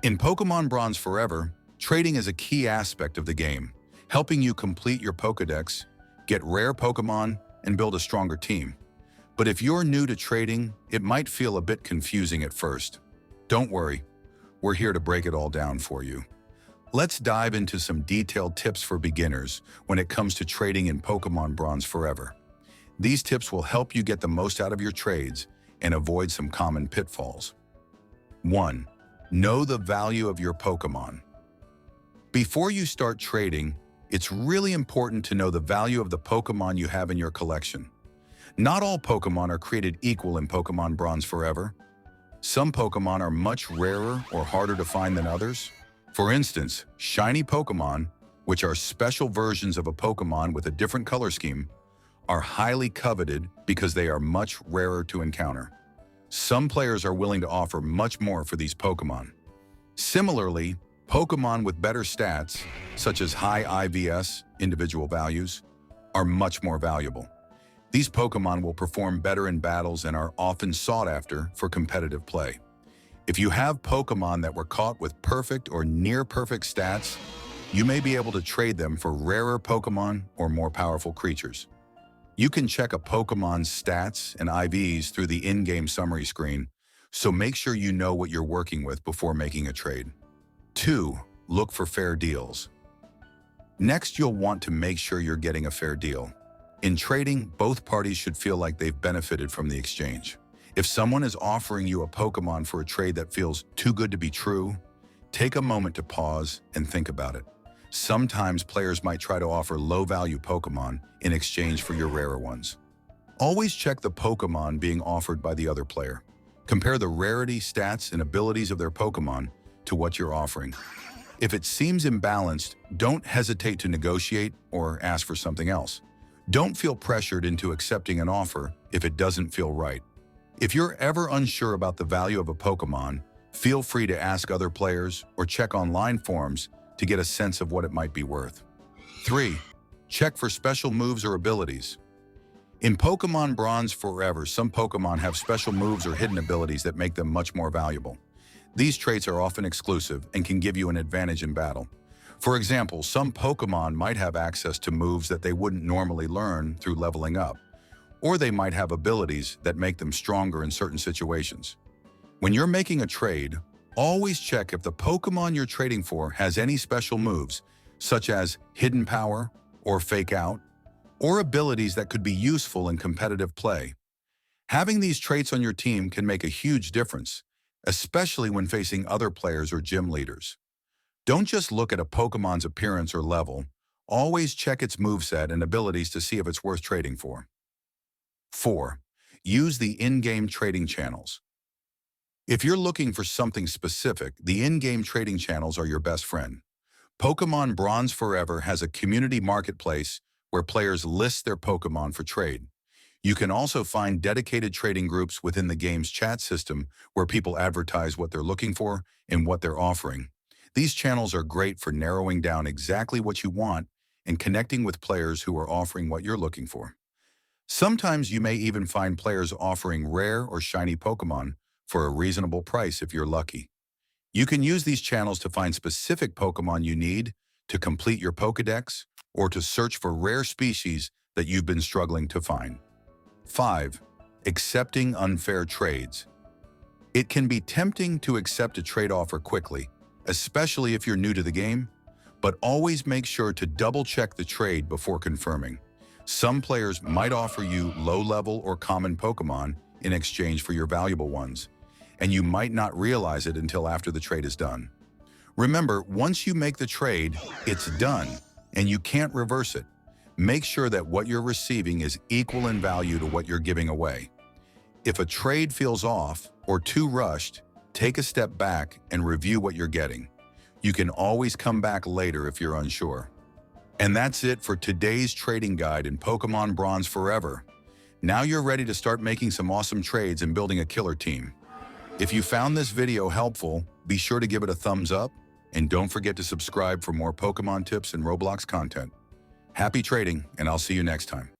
In Pokemon Bronze Forever, trading is a key aspect of the game, helping you complete your Pokédex, get rare Pokemon, and build a stronger team. But if you're new to trading, it might feel a bit confusing at first. Don't worry, we're here to break it all down for you. Let's dive into some detailed tips for beginners when it comes to trading in Pokemon Bronze Forever. These tips will help you get the most out of your trades and avoid some common pitfalls. 1. Know the value of your Pokemon. Before you start trading, it's really important to know the value of the Pokemon you have in your collection. Not all Pokemon are created equal in Pokemon Bronze Forever. Some Pokemon are much rarer or harder to find than others. For instance, shiny Pokemon, which are special versions of a Pokemon with a different color scheme, are highly coveted because they are much rarer to encounter. Some players are willing to offer much more for these Pokemon. Similarly, Pokemon with better stats, such as high IVS, individual values, are much more valuable. These Pokemon will perform better in battles and are often sought after for competitive play. If you have Pokemon that were caught with perfect or near-perfect stats, you may be able to trade them for rarer Pokemon or more powerful creatures. You can check a Pokemon's stats and IVs through the in-game summary screen, so make sure you know what you're working with before making a trade. 2. Look for fair deals. Next, you'll want to make sure you're getting a fair deal. In trading, both parties should feel like they've benefited from the exchange. If someone is offering you a Pokemon for a trade that feels too good to be true, take a moment to pause and think about it. Sometimes players might try to offer low-value Pokemon in exchange for your rarer ones. Always check the Pokemon being offered by the other player. Compare the rarity, stats, and abilities of their Pokemon to what you're offering. If it seems imbalanced, don't hesitate to negotiate or ask for something else. Don't feel pressured into accepting an offer if it doesn't feel right. If you're ever unsure about the value of a Pokemon, feel free to ask other players or check online forums to get a sense of what it might be worth. 3. Check for special moves or abilities. In Pokemon Bronze Forever, some Pokemon have special moves or hidden abilities that make them much more valuable. These traits are often exclusive and can give you an advantage in battle. For example, some Pokemon might have access to moves that they wouldn't normally learn through leveling up, or they might have abilities that make them stronger in certain situations. When you're making a trade, always check if the Pokemon you're trading for has any special moves, such as Hidden Power or Fake Out, or abilities that could be useful in competitive play. Having these traits on your team can make a huge difference, especially when facing other players or gym leaders. Don't just look at a Pokemon's appearance or level, always check its moveset and abilities to see if it's worth trading for. 4. Use the in-game trading channels. If you're looking for something specific, the in-game trading channels are your best friend. Pokemon Bronze Forever has a community marketplace where players list their Pokemon for trade. You can also find dedicated trading groups within the game's chat system where people advertise what they're looking for and what they're offering. These channels are great for narrowing down exactly what you want and connecting with players who are offering what you're looking for. Sometimes you may even find players offering rare or shiny Pokemon for a reasonable price if you're lucky. You can use these channels to find specific Pokemon you need, to complete your Pokédex, or to search for rare species that you've been struggling to find. 5. Accepting unfair trades. It can be tempting to accept a trade offer quickly, especially if you're new to the game, but always make sure to double-check the trade before confirming. Some players might offer you low-level or common Pokemon in exchange for your valuable ones, and you might not realize it until after the trade is done. Remember, once you make the trade, it's done, and you can't reverse it. Make sure that what you're receiving is equal in value to what you're giving away. If a trade feels off or too rushed, take a step back and review what you're getting. You can always come back later if you're unsure. And that's it for today's trading guide in Pokemon Bronze Forever. Now you're ready to start making some awesome trades and building a killer team. If you found this video helpful, be sure to give it a thumbs up, and don't forget to subscribe for more Pokemon tips and Roblox content. Happy trading, and I'll see you next time.